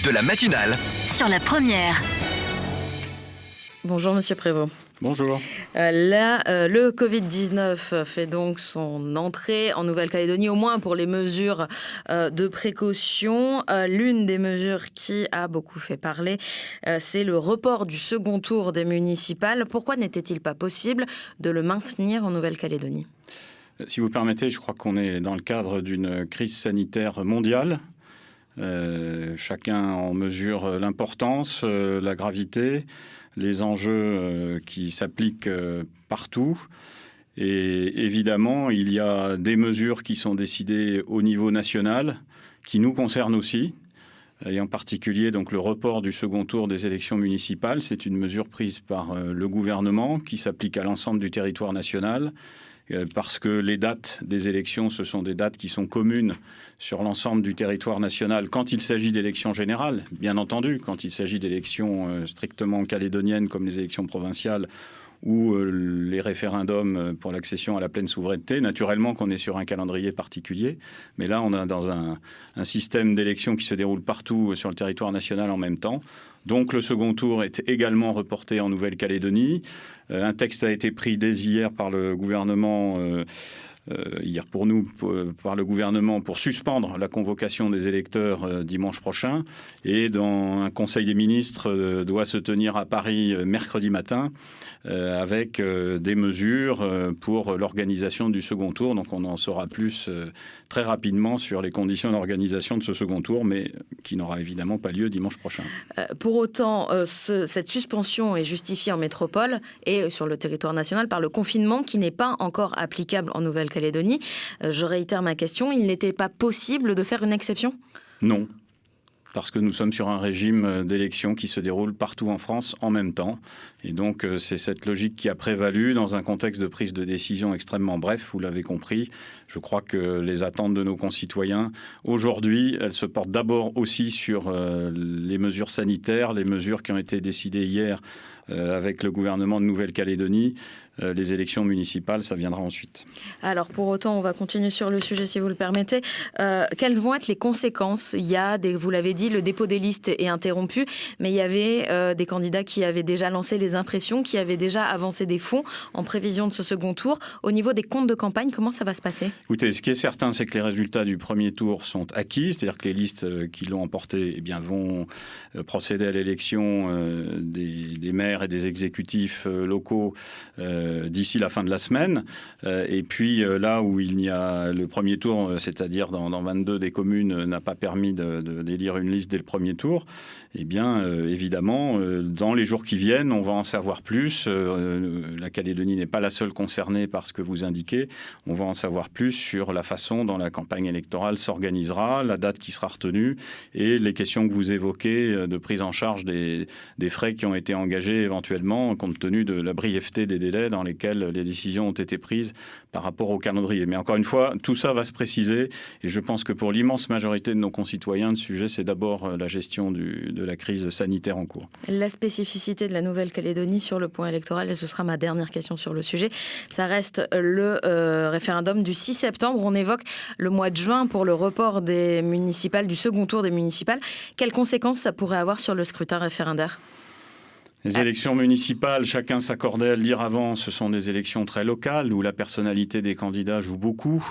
de la matinale sur la première. Bonjour Monsieur Prévost. Bonjour. Le Covid-19 fait donc son entrée en Nouvelle-Calédonie, au moins pour les mesures de précaution. L'une des mesures qui a beaucoup fait parler, c'est le report du second tour des municipales. Pourquoi n'était-il pas possible de le maintenir en Nouvelle-Calédonie ? Si vous permettez, je crois qu'on est dans le cadre d'une crise sanitaire mondiale. Chacun en mesure l'importance, la gravité, les enjeux qui s'appliquent partout. Et évidemment, il y a des mesures qui sont décidées au niveau national, qui nous concernent aussi. Et en particulier, donc, le report du second tour des élections municipales. C'est une mesure prise par le gouvernement qui s'applique à l'ensemble du territoire national. Parce que les dates des élections, ce sont des dates qui sont communes sur l'ensemble du territoire national quand il s'agit d'élections générales, bien entendu, quand il s'agit d'élections strictement calédoniennes comme les élections provinciales ou les référendums pour l'accession à la pleine souveraineté. Naturellement qu'on est sur un calendrier particulier, mais là on est dans un système d'élections qui se déroule partout sur le territoire national en même temps. Donc le second tour est également reporté en Nouvelle-Calédonie. Un texte a été pris dès hier par le gouvernement, par le gouvernement pour suspendre la convocation des électeurs dimanche prochain. Et dans un conseil des ministres doit se tenir à Paris mercredi matin avec des mesures pour l'organisation du second tour. Donc on en saura plus très rapidement sur les conditions d'organisation de ce second tour, mais qui n'aura évidemment pas lieu dimanche prochain. Pour autant, cette suspension est justifiée en métropole et sur le territoire national par le confinement qui n'est pas encore applicable en Nouvelle-Calédonie. Je réitère ma question, il n'était pas possible de faire une exception ? Non. Parce que nous sommes sur un régime d'élection qui se déroule partout en France en même temps. Et donc, c'est cette logique qui a prévalu dans un contexte de prise de décision extrêmement bref, vous l'avez compris. Je crois que les attentes de nos concitoyens, aujourd'hui, elles se portent d'abord aussi sur les mesures sanitaires, les mesures qui ont été décidées hier avec le gouvernement de Nouvelle-Calédonie. Les élections municipales, ça viendra ensuite. Alors, pour autant, on va continuer sur le sujet, si vous le permettez. Quelles vont être les conséquences ? Il y a, vous l'avez dit, le dépôt des listes est interrompu, mais il y avait des candidats qui avaient déjà lancé les impressions, qui avaient déjà avancé des fonds en prévision de ce second tour. Au niveau des comptes de campagne, comment ça va se passer ? Écoutez, ce qui est certain, c'est que les résultats du premier tour sont acquis, c'est-à-dire que les listes qui l'ont emporté vont procéder à l'élection des maires et des exécutifs locaux d'ici la fin de la semaine. Et puis là où il y a le premier tour, c'est-à-dire dans 22 des communes, n'a pas permis d'élire une liste dès le premier tour, évidemment, dans les jours qui viennent, on va en savoir plus. La Calédonie n'est pas la seule concernée par ce que vous indiquez. On va en savoir plus sur la façon dont la campagne électorale s'organisera, la date qui sera retenue et les questions que vous évoquez de prise en charge des frais qui ont été engagés éventuellement compte tenu de la brièveté des délais dans lesquels les décisions ont été prises par rapport au calendrier. Mais encore une fois, tout ça va se préciser et je pense que pour l'immense majorité de nos concitoyens, le sujet, c'est d'abord la gestion de la crise sanitaire en cours. La spécificité de la Nouvelle-Calédonie sur le point électoral, et ce sera ma dernière question sur le sujet, ça reste le référendum du 6 septembre. On évoque le mois de juin pour le report des municipales, du second tour des municipales. Quelles conséquences ça pourrait avoir sur le scrutin référendaire ? Les élections municipales, chacun s'accordait à le dire avant, ce sont des élections très locales où la personnalité des candidats joue beaucoup.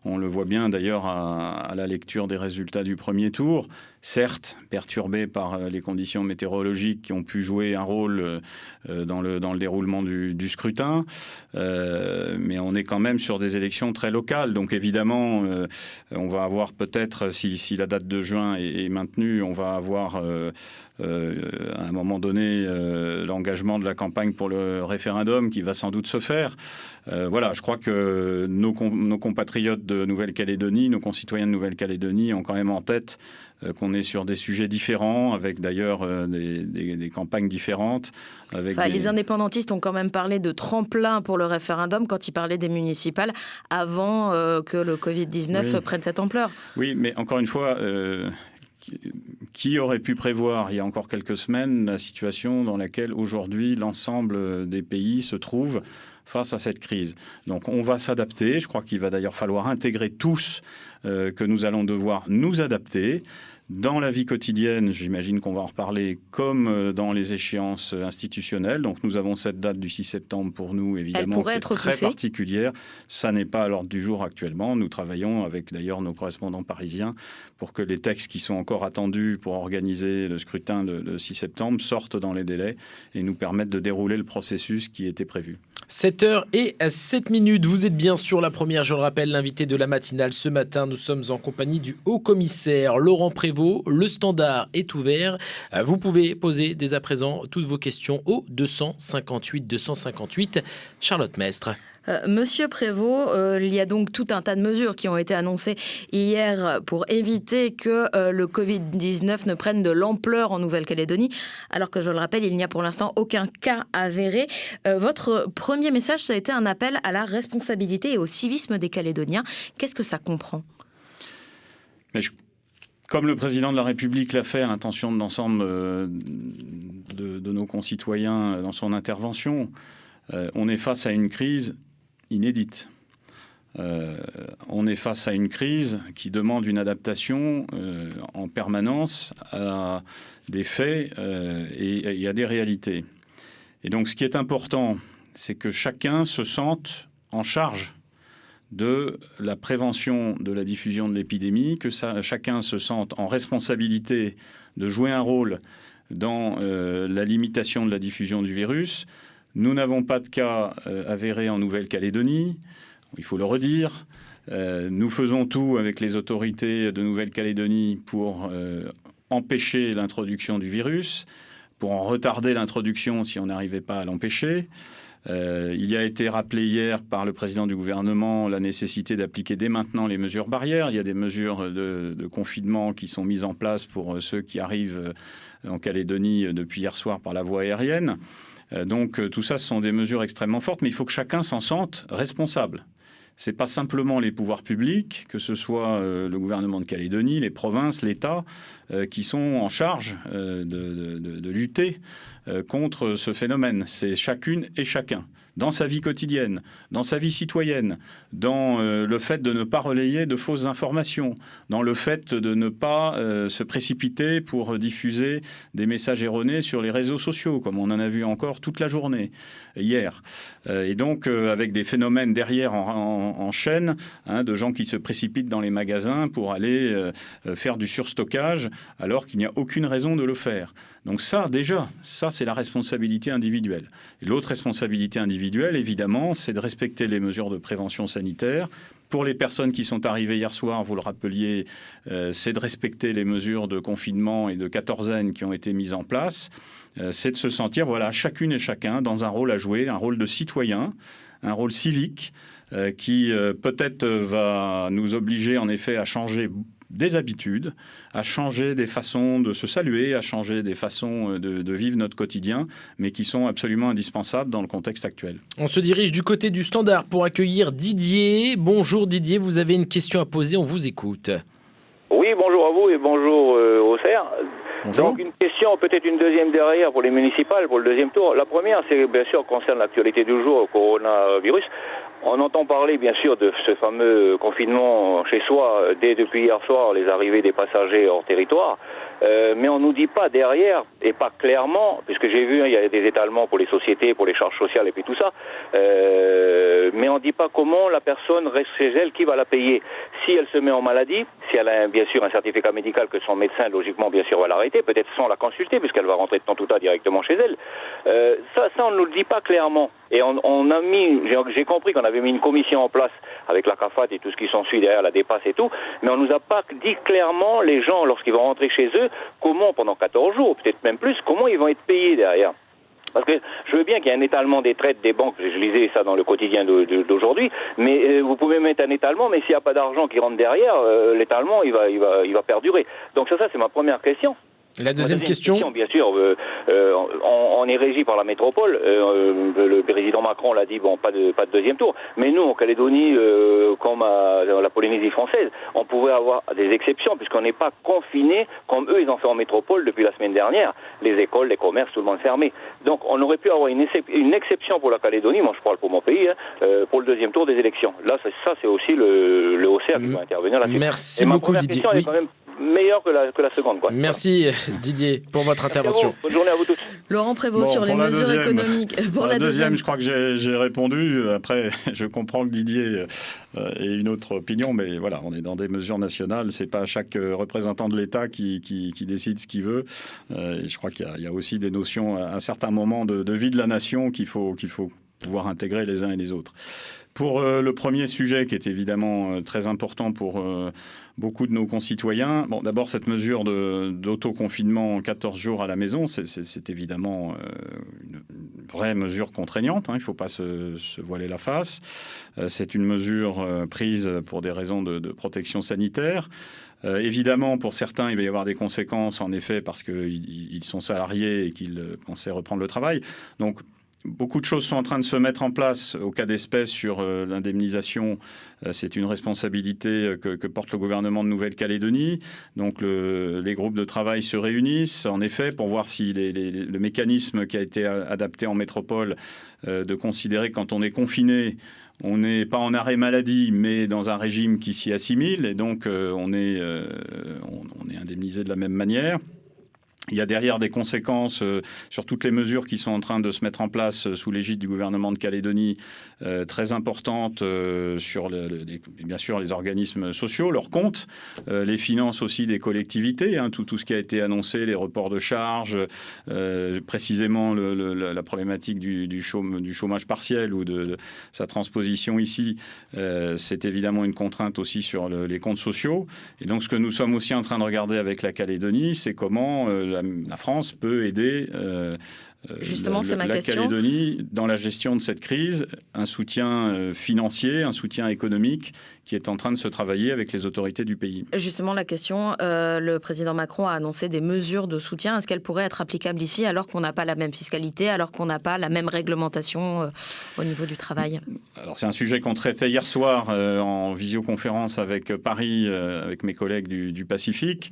On le voit bien d'ailleurs à la lecture des résultats du premier tour. Certes, perturbés par les conditions météorologiques qui ont pu jouer un rôle dans le déroulement du scrutin. Mais on est quand même sur des élections très locales. Donc évidemment, on va avoir peut-être, si la date de juin est maintenue, on va avoir à un moment donné l'engagement de la campagne pour le référendum qui va sans doute se faire. Voilà, je crois que nos compatriotes de Nouvelle-Calédonie, nos concitoyens de Nouvelle-Calédonie ont quand même en tête qu'on est sur des sujets différents, avec d'ailleurs des campagnes différentes. Les indépendantistes ont quand même parlé de tremplin pour le référendum quand ils parlaient des municipales avant que le Covid-19 prenne cette ampleur. Oui, mais encore une fois... Qui aurait pu prévoir il y a encore quelques semaines la situation dans laquelle aujourd'hui l'ensemble des pays se trouvent face à cette crise. Donc on va s'adapter. Je crois qu'il va d'ailleurs falloir intégrer tous que nous allons devoir nous adapter. dans la vie quotidienne, j'imagine qu'on va en reparler, comme dans les échéances institutionnelles. Donc nous avons cette date du 6 septembre pour nous, évidemment, qui est très particulière. Ça n'est pas à l'ordre du jour actuellement. Nous travaillons avec d'ailleurs nos correspondants parisiens pour que les textes qui sont encore attendus pour organiser le scrutin le 6 septembre sortent dans les délais et nous permettent de dérouler le processus qui était prévu. 7h07. Vous êtes bien sur la première, je le rappelle, l'invité de la matinale. Ce matin, nous sommes en compagnie du haut-commissaire Laurent Prévost. Le standard est ouvert. Vous pouvez poser dès à présent toutes vos questions au 258. Charlotte Mestre. Monsieur Prévost, il y a donc tout un tas de mesures qui ont été annoncées hier pour éviter que le Covid-19 ne prenne de l'ampleur en Nouvelle-Calédonie, alors que je le rappelle, il n'y a pour l'instant aucun cas avéré. Votre premier message, ça a été un appel à la responsabilité et au civisme des Calédoniens. Qu'est-ce que ça comprend ? Comme le président de la République l'a fait à l'intention de l'ensemble de nos concitoyens dans son intervention, on est face à une crise inédite. On est face à une crise qui demande une adaptation en permanence à des faits et à des réalités. Et donc, ce qui est important, c'est que chacun se sente en charge de la prévention de la diffusion de l'épidémie, que chacun se sente en responsabilité de jouer un rôle dans la limitation de la diffusion du virus. Nous n'avons pas de cas avérés en Nouvelle-Calédonie, il faut le redire. Nous faisons tout avec les autorités de Nouvelle-Calédonie pour empêcher l'introduction du virus, pour en retarder l'introduction si on n'arrivait pas à l'empêcher. Il y a été rappelé hier par le président du gouvernement la nécessité d'appliquer dès maintenant les mesures barrières. Il y a des mesures de confinement qui sont mises en place pour ceux qui arrivent en Calédonie depuis hier soir par la voie aérienne. Donc tout ça, ce sont des mesures extrêmement fortes, mais il faut que chacun s'en sente responsable. Ce n'est pas simplement les pouvoirs publics, que ce soit le gouvernement de Calédonie, les provinces, l'État, qui sont en charge de lutter contre ce phénomène. C'est chacune et chacun, dans sa vie quotidienne, dans sa vie citoyenne, dans le fait de ne pas relayer de fausses informations, dans le fait de ne pas se précipiter pour diffuser des messages erronés sur les réseaux sociaux, comme on en a vu encore toute la journée hier. Et donc, avec des phénomènes derrière en chaîne, de gens qui se précipitent dans les magasins pour aller faire du surstockage, alors qu'il n'y a aucune raison de le faire. Donc ça, déjà, ça, c'est la responsabilité individuelle. Et l'autre responsabilité individuelle, évidemment, c'est de respecter les mesures de prévention sanitaire. Pour les personnes qui sont arrivées hier soir, vous le rappeliez, c'est de respecter les mesures de confinement et de quatorzaine qui ont été mises en place. C'est de se sentir, voilà, chacune et chacun dans un rôle à jouer, un rôle de citoyen, un rôle civique qui peut-être va nous obliger en effet à changer des habitudes, à changer des façons de se saluer, à changer des façons de vivre notre quotidien, mais qui sont absolument indispensables dans le contexte actuel. On se dirige du côté du standard pour accueillir Didier. Bonjour Didier, vous avez une question à poser, on vous écoute. Oui, bonjour à vous et bonjour au CER. Bonjour. Donc une question, peut-être une deuxième derrière pour les municipales, pour le deuxième tour. La première, c'est bien sûr concerne l'actualité du jour, le coronavirus. On entend parler bien sûr de ce fameux confinement chez soi dès depuis hier soir, les arrivées des passagers hors territoire. Mais on nous dit pas derrière, et pas clairement, puisque j'ai vu, il y a des étalements pour les sociétés, pour les charges sociales et puis tout ça, mais on dit pas comment la personne reste chez elle, qui va la payer. Si elle se met en maladie, si elle a bien sûr un certificat médical que son médecin, logiquement, bien sûr, va l'arrêter, peut-être sans la consulter, puisqu'elle va rentrer de temps tout à directement chez elle. Ça, on ne nous le dit pas clairement. Et on a mis, j'ai compris qu'on avait mis une commission en place avec la CAFAT et tout ce qui s'ensuit derrière, la dépasse et tout, mais on nous a pas dit clairement, les gens, lorsqu'ils vont rentrer chez eux, comment, pendant 14 jours, peut-être même plus, comment ils vont être payés derrière. Parce que je veux bien qu'il y ait un étalement des traites des banques, je lisais ça dans le quotidien d'aujourd'hui, mais vous pouvez mettre un étalement, mais s'il n'y a pas d'argent qui rentre derrière, l'étalement, il va perdurer. Donc ça c'est ma première question. La deuxième question, bien sûr, on est régi par la métropole. Le président Macron l'a dit, bon, pas de deuxième tour. Mais nous, en Calédonie, comme à la Polynésie française, on pouvait avoir des exceptions puisqu'on n'est pas confiné comme eux, ils ont fait en métropole depuis la semaine dernière. Les écoles, les commerces, tout le monde fermé. Donc, on aurait pu avoir une exception pour la Calédonie. Moi, je parle pour mon pays, pour le deuxième tour des élections. Là, ça, c'est aussi le OCR qui va intervenir là-dessus. Merci beaucoup, Didier. Oui. meilleure que la seconde. Quoi. Merci Didier pour votre intervention. Bonne journée à vous tous. Laurent Prévost sur les mesures économiques. Pour la deuxième, je crois que j'ai répondu. Après, je comprends que Didier ait une autre opinion, mais voilà, on est dans des mesures nationales. C'est pas chaque représentant de l'État qui décide ce qu'il veut. Et je crois qu'il y a aussi des notions, à un certain moment, de vie de la nation qu'il faut pouvoir intégrer les uns et les autres. Pour le premier sujet, qui est évidemment très important pour beaucoup de nos concitoyens, bon, d'abord, cette mesure d'autoconfinement en 14 jours à la maison, c'est évidemment une vraie mesure contraignante, hein, il ne faut pas se voiler la face. C'est une mesure prise pour des raisons de protection sanitaire. Évidemment, pour certains, il va y avoir des conséquences, en effet, parce qu'ils sont salariés et qu'ils pensaient reprendre le travail. Donc, beaucoup de choses sont en train de se mettre en place au cas d'espèce sur l'indemnisation. C'est une responsabilité que porte le gouvernement de Nouvelle-Calédonie. Donc les groupes de travail se réunissent, en effet, pour voir si le mécanisme qui a été adapté en métropole de considérer que quand on est confiné, on n'est pas en arrêt maladie, mais dans un régime qui s'y assimile. Et donc, on est indemnisé de la même manière. Il y a derrière des conséquences sur toutes les mesures qui sont en train de se mettre en place sous l'égide du gouvernement de Calédonie, très importantes sur bien sûr les organismes sociaux, leurs comptes, les finances aussi des collectivités, hein, tout ce qui a été annoncé, les reports de charges, précisément la problématique du chômage partiel ou de sa transposition ici, c'est évidemment une contrainte aussi sur les comptes sociaux. Et donc ce que nous sommes aussi en train de regarder avec la Calédonie, c'est comment la France peut aider Justement, c'est ma la question. Calédonie dans la gestion de cette crise, un soutien financier, un soutien économique qui est en train de se travailler avec les autorités du pays. Justement, la question, le président Macron a annoncé des mesures de soutien. Est-ce qu'elles pourraient être applicables ici alors qu'on n'a pas la même fiscalité, alors qu'on n'a pas la même réglementation au niveau du travail? Alors, c'est un sujet qu'on traitait hier soir en visioconférence avec Paris, avec mes collègues du Pacifique.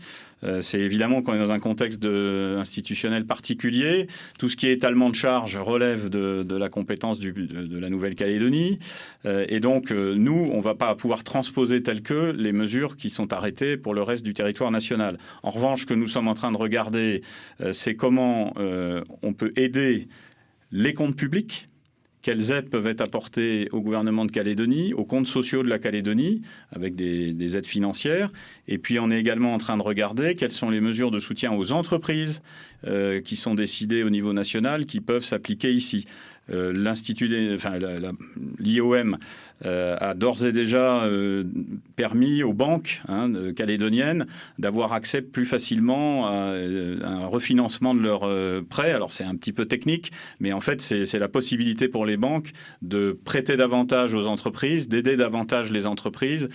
C'est évidemment qu'on est dans un contexte institutionnel particulier. Tout ce qui est étalement de charges relève de la compétence de la Nouvelle-Calédonie. Et donc, nous, on ne va pas pouvoir transposer telles que les mesures qui sont arrêtées pour le reste du territoire national. En revanche, ce que nous sommes en train de regarder, c'est comment on peut aider les comptes publics. Quelles aides peuvent être apportées au gouvernement de Calédonie, aux comptes sociaux de la Calédonie, avec des aides financières. Et puis, on est également en train de regarder quelles sont les mesures de soutien aux entreprises qui sont décidées au niveau national, qui peuvent s'appliquer ici. L'IOM a d'ores et déjà permis aux banques calédoniennes d'avoir accès plus facilement à un refinancement de leurs prêts. Alors c'est un petit peu technique, mais en fait c'est la possibilité pour les banques de prêter davantage aux entreprises, d'aider davantage les entreprises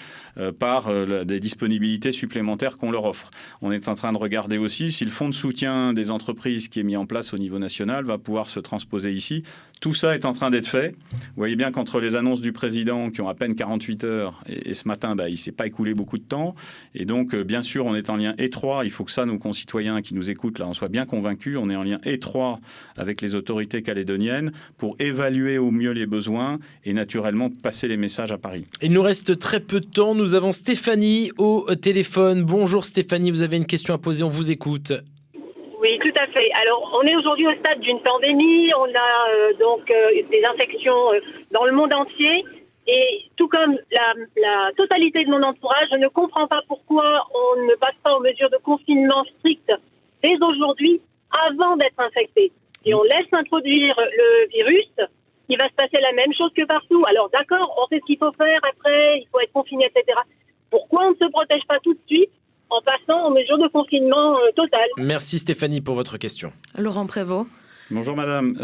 par des disponibilités supplémentaires qu'on leur offre. On est en train de regarder aussi si le fonds de soutien des entreprises qui est mis en place au niveau national va pouvoir se transposer ici. Tout ça est en train d'être fait. Vous voyez bien qu'entre les annonces du président qui ont à peine 48 heures et ce matin, il ne s'est pas écoulé beaucoup de temps. Et donc, bien sûr, on est en lien étroit. Il faut que ça, nos concitoyens qui nous écoutent, là, en soient bien convaincus. On est en lien étroit avec les autorités calédoniennes pour évaluer au mieux les besoins et naturellement passer les messages à Paris. Il nous reste très peu de temps. Nous avons Stéphanie au téléphone. Bonjour Stéphanie, vous avez une question à poser, on vous écoute. Oui, tout à fait. Alors, on est aujourd'hui au stade d'une pandémie. On a des infections dans le monde entier. Et tout comme la totalité de mon entourage, je ne comprends pas pourquoi on ne passe pas aux mesures de confinement strictes dès aujourd'hui avant d'être infecté. Si on laisse introduire le virus, il va se passer la même chose que partout. Alors d'accord, on sait ce qu'il faut faire après, il faut être confiné, etc. Pourquoi on ne se protège pas tout de suite en passant aux mesures de confinement total? Merci Stéphanie pour votre question. Laurent Prévost. Bonjour madame.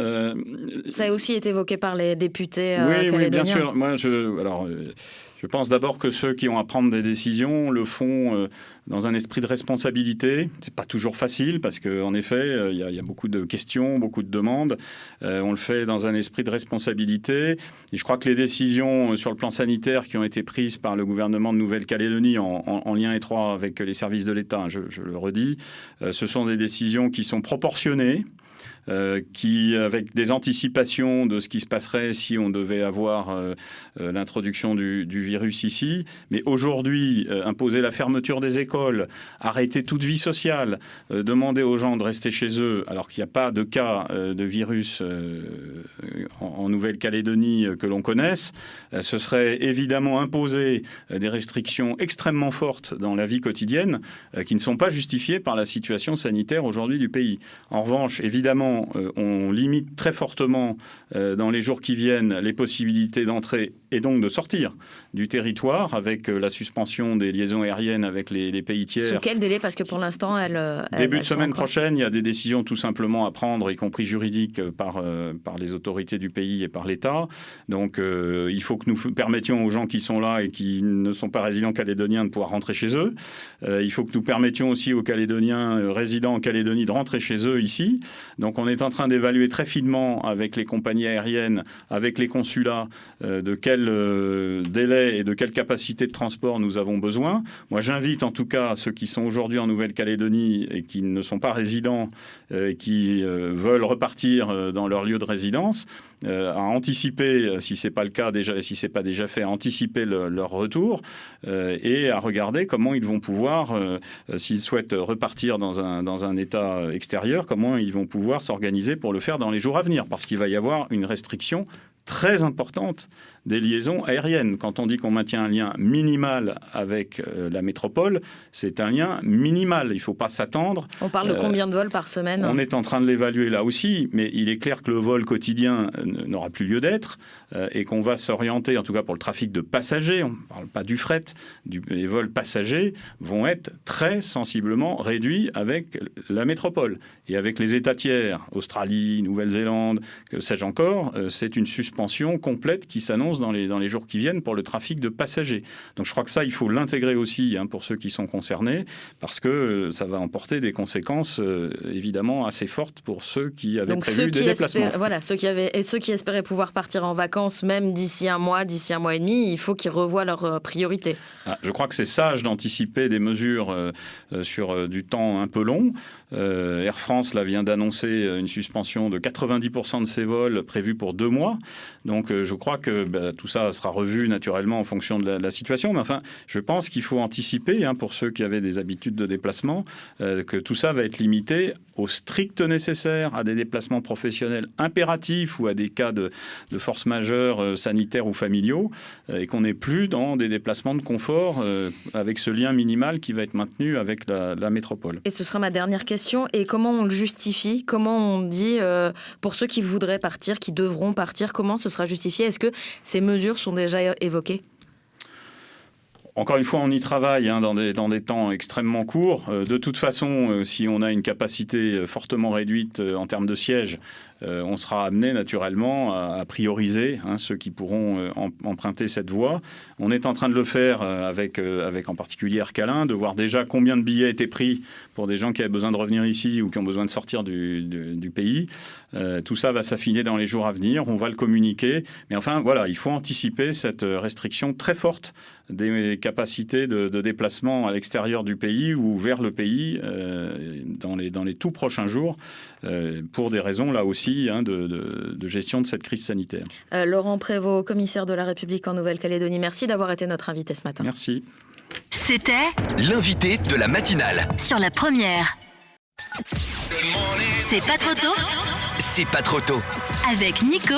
Ça a aussi été évoqué par les députés calédoniens. Oui, bien sûr. Moi, je pense d'abord que ceux qui ont à prendre des décisions le font dans un esprit de responsabilité. C'est pas toujours facile parce qu'en effet, il y a beaucoup de questions, beaucoup de demandes. On le fait dans un esprit de responsabilité. Et je crois que les décisions sur le plan sanitaire qui ont été prises par le gouvernement de Nouvelle-Calédonie en lien étroit avec les services de l'État, je le redis, ce sont des décisions qui sont proportionnées. qui, avec des anticipations de ce qui se passerait si on devait avoir l'introduction du virus ici. Mais aujourd'hui, imposer la fermeture des écoles, arrêter toute vie sociale, demander aux gens de rester chez eux alors qu'il n'y a pas de cas de virus en Nouvelle-Calédonie que l'on connaisse, ce serait évidemment imposer des restrictions extrêmement fortes dans la vie quotidienne qui ne sont pas justifiées par la situation sanitaire aujourd'hui du pays. En revanche, évidemment, on limite très fortement dans les jours qui viennent les possibilités d'entrer et donc de sortir du territoire avec la suspension des liaisons aériennes avec les pays tiers. Sous quel délai ? Parce que pour l'instant, début de semaine prochaine, il y a des décisions tout simplement à prendre, y compris juridiques, par les autorités du pays et par l'État. Donc, il faut que nous permettions aux gens qui sont là et qui ne sont pas résidents calédoniens de pouvoir rentrer chez eux. Il faut que nous permettions aussi aux Calédoniens résidents en Calédonie de rentrer chez eux ici. Donc, on est en train d'évaluer très finement avec les compagnies aériennes, avec les consulats, de quel délai et de quelle capacité de transport nous avons besoin. Moi, j'invite en tout cas ceux qui sont aujourd'hui en Nouvelle-Calédonie et qui ne sont pas résidents, qui veulent repartir dans leur lieu de résidence, à anticiper, si c'est pas le cas déjà, si c'est pas déjà fait, à anticiper leur retour et à regarder comment ils vont pouvoir, s'ils souhaitent repartir dans un état extérieur, comment ils vont pouvoir s'organiser pour le faire dans les jours à venir, parce qu'il va y avoir une restriction très importante des liaisons aériennes. Quand on dit qu'on maintient un lien minimal avec la métropole, c'est un lien minimal. Il ne faut pas s'attendre. On parle de combien de vols par semaine ? On est en train de l'évaluer là aussi, mais il est clair que le vol quotidien n'aura plus lieu d'être et qu'on va s'orienter, en tout cas pour le trafic de passagers, on ne parle pas du fret, les vols passagers vont être très sensiblement réduits avec la métropole. Et avec les États tiers, Australie, Nouvelle-Zélande, que sais-je encore, c'est une suspension complète qui s'annonce dans les jours qui viennent pour le trafic de passagers. Donc je crois que ça, il faut l'intégrer aussi pour ceux qui sont concernés, parce que ça va emporter des conséquences évidemment assez fortes pour ceux qui avaient prévu des déplacements. Ceux qui espéraient pouvoir partir en vacances, même d'ici un mois et demi, il faut qu'ils revoient leurs priorités. Je crois que c'est sage d'anticiper des mesures sur du temps un peu long. Air France là, vient d'annoncer une suspension de 90% de ses vols prévus pour 2 mois. Donc je crois que tout ça sera revu naturellement en fonction de la situation. Mais enfin, je pense qu'il faut anticiper, pour ceux qui avaient des habitudes de déplacement, que tout ça va être limité au strict nécessaire, à des déplacements professionnels impératifs ou à des cas de force majeure sanitaires ou familiaux, et qu'on n'est plus dans des déplacements de confort avec ce lien minimal qui va être maintenu avec la métropole. Et ce sera ma dernière question. Et comment on le justifie ? Comment on dit, pour ceux qui voudraient partir, qui devront partir, comment ce sera justifié ? Est-ce que ces mesures sont déjà évoquées ? Encore une fois, on y travaille dans des temps extrêmement courts. De toute façon, si on a une capacité fortement réduite en termes de sièges, on sera amené naturellement à prioriser ceux qui pourront emprunter cette voie. On est en train de le faire avec en particulier Air Calin, de voir déjà combien de billets étaient pris pour des gens qui avaient besoin de revenir ici ou qui ont besoin de sortir du pays. Tout ça va s'affiner dans les jours à venir, on va le communiquer. Mais enfin, voilà, il faut anticiper cette restriction très forte des capacités de déplacement à l'extérieur du pays ou vers le pays dans les tout prochains jours, pour des raisons là aussi de gestion de cette crise sanitaire. Laurent Prévost, commissaire de la République en Nouvelle-Calédonie, merci d'avoir été notre invité ce matin. Merci. C'était l'invité de la matinale sur la première. C'est pas trop tôt. C'est pas trop tôt. Avec Nico